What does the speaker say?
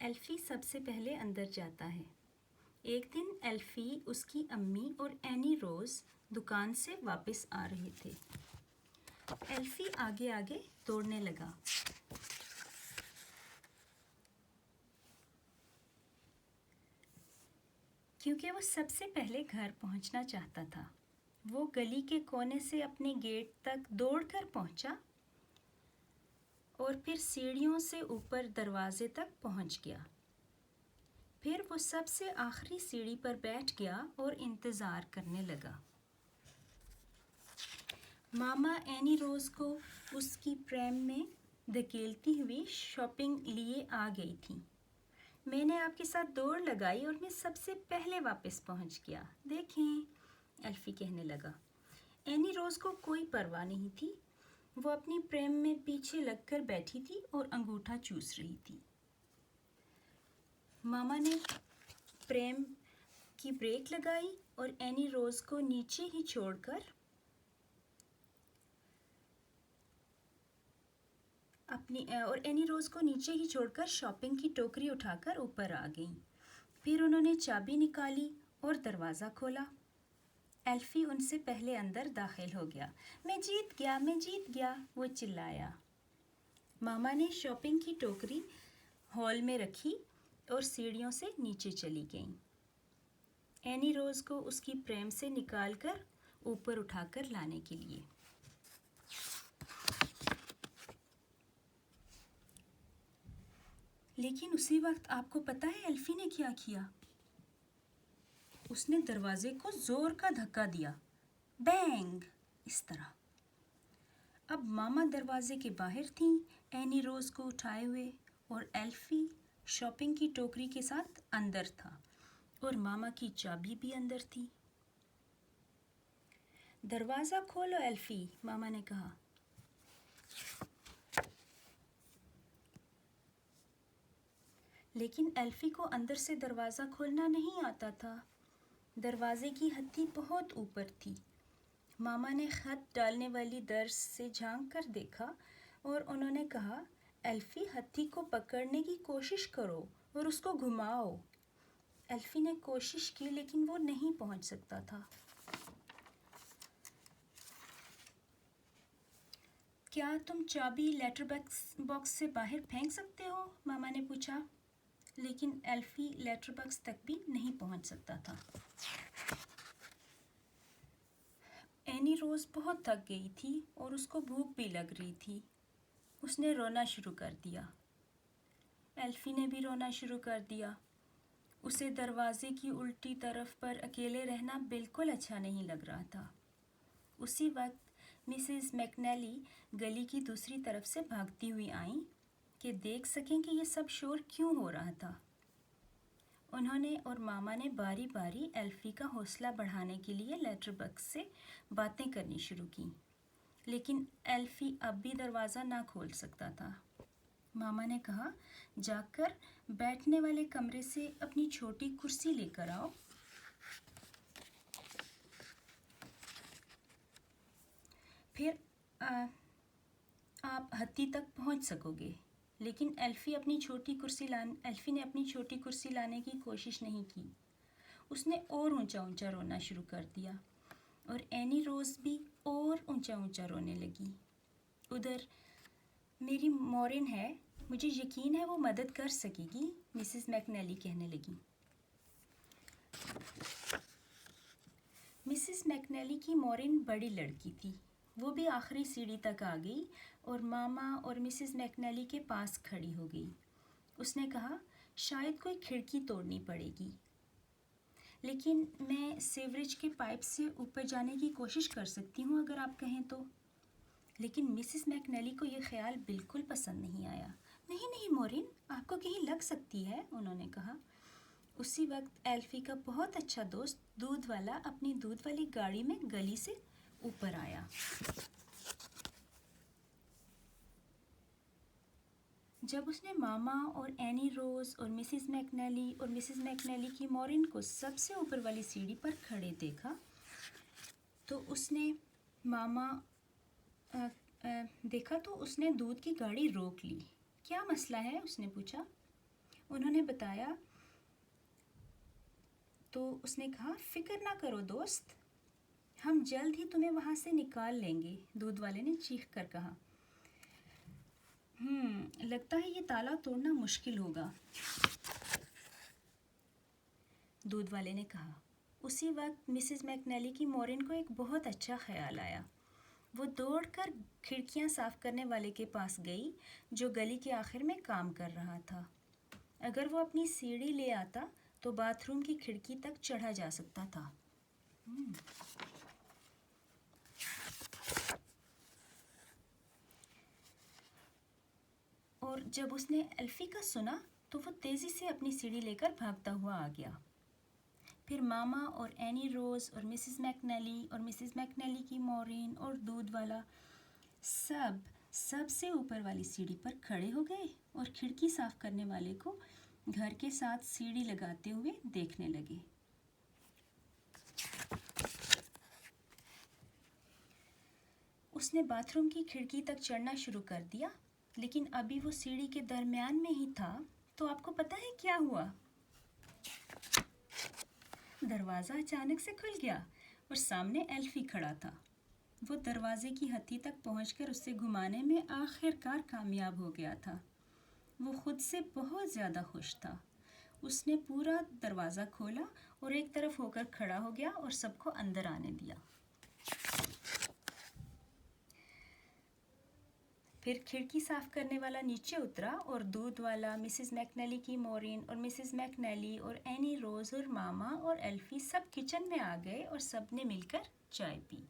एल्फी सबसे पहले अंदर जाता है। एक दिन एल्फी, उसकी अम्मी और एनी रोज़ दुकान से वापस आ रहे थे। एल्फी आगे आगे दौड़ने लगा। क्योंकि वो सबसे पहले घर पहुंचना चाहता था। वो गली के कोने से अपने गेट तक दौड़कर पहुंचा और फिर सीढ़ियों से ऊपर दरवाजे तक पहुंच गया। फिर वो सबसे आखिरी सीढ़ी पर बैठ गया और इंतज़ार करने लगा। मामा एनी रोज़ को उसकी प्रेम में धकेलती हुई शॉपिंग लिए आ गई थी। मैंने आपके साथ दौड़ लगाई और मैं सबसे पहले वापस पहुंच गया। देखें, एल्फी कहने लगा। एनी रोज़ को कोई परवाह नहीं थी। वो अपनी प्रेम में पीछे लगकर बैठी थी और अंगूठा चूस रही थी। मामा ने प्रेम की ब्रेक लगाई और एनी रोज़ को नीचे ही छोड़कर शॉपिंग की टोकरी उठाकर ऊपर आ गई। फिर उन्होंने चाबी निकाली और दरवाज़ा खोला। एल्फी उनसे पहले अंदर दाखिल हो गया। मैं जीत गया, वो चिल्लाया। मामा ने शॉपिंग की टोकरी हॉल में रखी और सीढ़ियों से नीचे चली गईं। एनी रोज़ को उसकी प्रेम से निकालकर ऊपर उठाकर लाने के लिए। लेकिन उसी वक्त आपको पता है एल्फी ने क्या किया? उसने दरवाजे को जोर का धक्का दिया। बैंग! इस तरह। अब मामा दरवाजे के बाहर थीं, एनी रोज़ को उठाए हुए, और एल्फी शॉपिंग की टोकरी के साथ अंदर था और मामा की चाबी भी अंदर थी। दरवाज़ा खोलो एल्फी, मामा ने कहा। लेकिन एल्फी को अंदर से दरवाज़ा खोलना नहीं आता था। दरवाजे की हत्ती बहुत ऊपर थी। मामा ने खत डालने वाली दर्ज से झांक कर देखा और उन्होंने कहा, एल्फी, हत्ती को पकड़ने की कोशिश करो और उसको घुमाओ। एल्फी ने कोशिश की लेकिन वो नहीं पहुंच सकता था। क्या तुम चाबी लेटर बॉक्स से बाहर फेंक सकते हो? मामा ने पूछा। लेकिन एल्फी लेटर बॉक्स तक भी नहीं पहुंच सकता था। एनी रोज़ बहुत थक गई थी और उसको भूख भी लग रही थी। उसने रोना शुरू कर दिया। एल्फी ने भी रोना शुरू कर दिया। उसे दरवाजे की उल्टी तरफ पर अकेले रहना बिल्कुल अच्छा नहीं लग रहा था। उसी वक्त मिसेस मैकनेली गली की दूसरी तरफ से भागती हुई आईं कि देख सकें कि ये सब शोर क्यों हो रहा था। उन्होंने और मामा ने बारी बारी एल्फी का हौसला बढ़ाने के लिए लेटर बॉक्स से बातें करनी शुरू की, लेकिन एल्फी अब भी दरवाज़ा ना खोल सकता था। मामा ने कहा, जाकर बैठने वाले कमरे से अपनी छोटी कुर्सी लेकर आओ। फिर आप हत्ती तक पहुंच सकोगे। लेकिन एल्फी ने अपनी छोटी कुर्सी लाने की कोशिश नहीं की। उसने और ऊंचा ऊंचा रोना शुरू कर दिया और एनी रोज़ भी और ऊंचा ऊंचा रोने लगी। उधर मेरी मॉरिन है, मुझे यकीन है वो मदद कर सकेगी, मिसेस मैकनेली कहने लगी। मिसेस मैकनेली की मॉरिन बड़ी लड़की थी। वो भी आखिरी सीढ़ी तक आ गई और मामा और मिसेस मैकनेली के पास खड़ी हो गई। उसने कहा, शायद कोई खिड़की तोड़नी पड़ेगी, लेकिन मैं सीवरेज के पाइप से ऊपर जाने की कोशिश कर सकती हूँ अगर आप कहें तो। लेकिन मिसेस मैकनेली को यह ख्याल बिल्कुल पसंद नहीं आया। नहीं मॉरिन, आपको कहीं लग सकती है, उन्होंने कहा। उसी वक्त एल्फी का बहुत अच्छा दोस्त दूध वाला अपनी दूध वाली गाड़ी में गली से ऊपर आया। जब उसने मामा और एनी रोज़ और मिसेस मैकनेली की मॉरिन को सबसे ऊपर वाली सीढ़ी पर खड़े देखा तो उसने दूध की गाड़ी रोक ली। क्या मसला है? उसने पूछा। उन्होंने बताया तो उसने कहा, फिक्र ना करो दोस्त, हम जल्द ही तुम्हें वहाँ से निकाल लेंगे। दूध वाले ने चीख कर कहा। लगता है ये ताला तोड़ना मुश्किल होगा, दूध वाले ने कहा। उसी वक्त मिसेस मैकनेली की मॉरिन को एक बहुत अच्छा ख्याल आया। वो दौड़कर खिड़कियां साफ करने वाले के पास गई, जो गली के आखिर में काम कर रहा था। अगर वो अपनी सीढ़ी ले आता तो बाथरूम की खिड़की तक चढ़ा जा सकता था। और जब उसने एल्फी का सुना तो वो तेज़ी से अपनी सीढ़ी लेकर भागता हुआ आ गया। फिर मामा और एनी रोज़ और मिसेस मैकनेली और मिसेस मैकनेली की मॉरिन और दूध वाला सबसे ऊपर वाली सीढ़ी पर खड़े हो गए और खिड़की साफ करने वाले को घर के साथ सीढ़ी लगाते हुए देखने लगे। उसने बाथरूम की खिड़की तक चढ़ना शुरू कर दिया, लेकिन अभी वो सीढ़ी के दरमियान में ही था तो आपको पता है क्या हुआ? दरवाज़ा अचानक से खुल गया और सामने एल्फी खड़ा था। वो दरवाजे की हत्ती तक पहुंचकर उससे घुमाने में आखिरकार कामयाब हो गया था। वो खुद से बहुत ज़्यादा खुश था। उसने पूरा दरवाज़ा खोला और एक तरफ होकर खड़ा हो गया और सबको अंदर आने दिया। फिर खिड़की साफ करने वाला नीचे उतरा और दूध वाला, मिसेस मैकनेली की मॉरिन और मिसेस मैकनेली और एनी रोज़ और मामा और एल्फी सब किचन में आ गए और सब ने मिलकर चाय पी।